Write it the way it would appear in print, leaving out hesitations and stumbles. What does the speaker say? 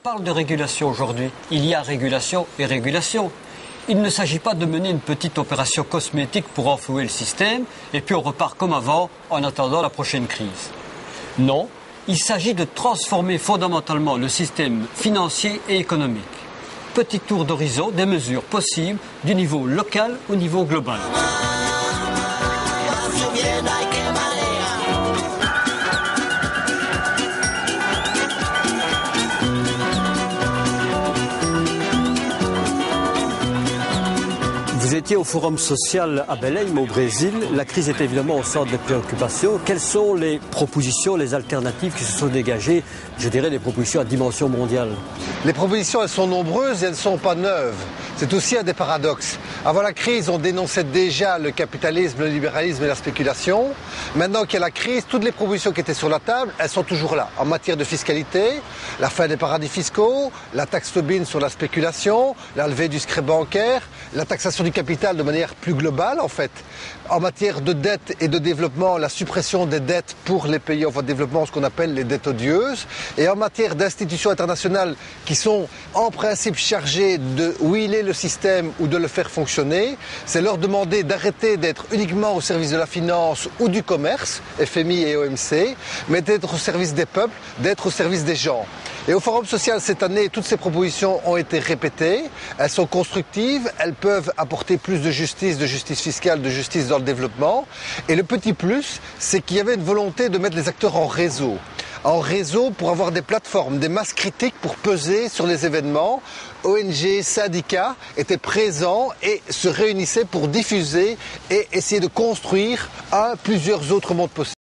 On parle de régulation aujourd'hui. Il y a régulation et régulation. Il ne s'agit pas de mener une petite opération cosmétique pour enflouer le système et puis on repart comme avant en attendant la prochaine crise. Non, il s'agit de transformer fondamentalement le système financier et économique. Petit tour d'horizon des mesures possibles du niveau local au niveau global. Vous étiez au Forum social à Belém, au Brésil. La crise est évidemment au centre des préoccupations. Quelles sont les propositions, les alternatives qui se sont dégagées, je dirais des propositions à dimension mondiale? Les propositions, elles sont nombreuses et elles ne sont pas neuves. C'est aussi un des paradoxes. Avant la crise, on dénonçait déjà le capitalisme, le libéralisme et la spéculation. Maintenant qu'il y a la crise, toutes les propositions qui étaient sur la table, elles sont toujours là. En matière de fiscalité, la fin des paradis fiscaux, la taxe Tobin sur la spéculation, la levée du secret bancaire, la taxation du capital de manière plus globale en fait. En matière de dette et de développement, la suppression des dettes pour les pays en voie de développement, ce qu'on appelle les dettes odieuses. Et en matière d'institutions internationales qui sont en principe chargées de huiler le système ou de le faire fonctionner, c'est leur demander d'arrêter d'être uniquement au service de la finance ou du commerce, FMI et OMC, mais d'être au service des peuples, d'être au service des gens. Et au Forum social cette année, toutes ces propositions ont été répétées, elles sont constructives, elles peuvent apporter plus de justice fiscale, de justice dans le développement. Et le petit plus, c'est qu'il y avait une volonté de mettre les acteurs en réseau pour avoir des plateformes, des masses critiques pour peser sur les événements. ONG, syndicats étaient présents et se réunissaient pour diffuser et essayer de construire plusieurs autres mondes possibles.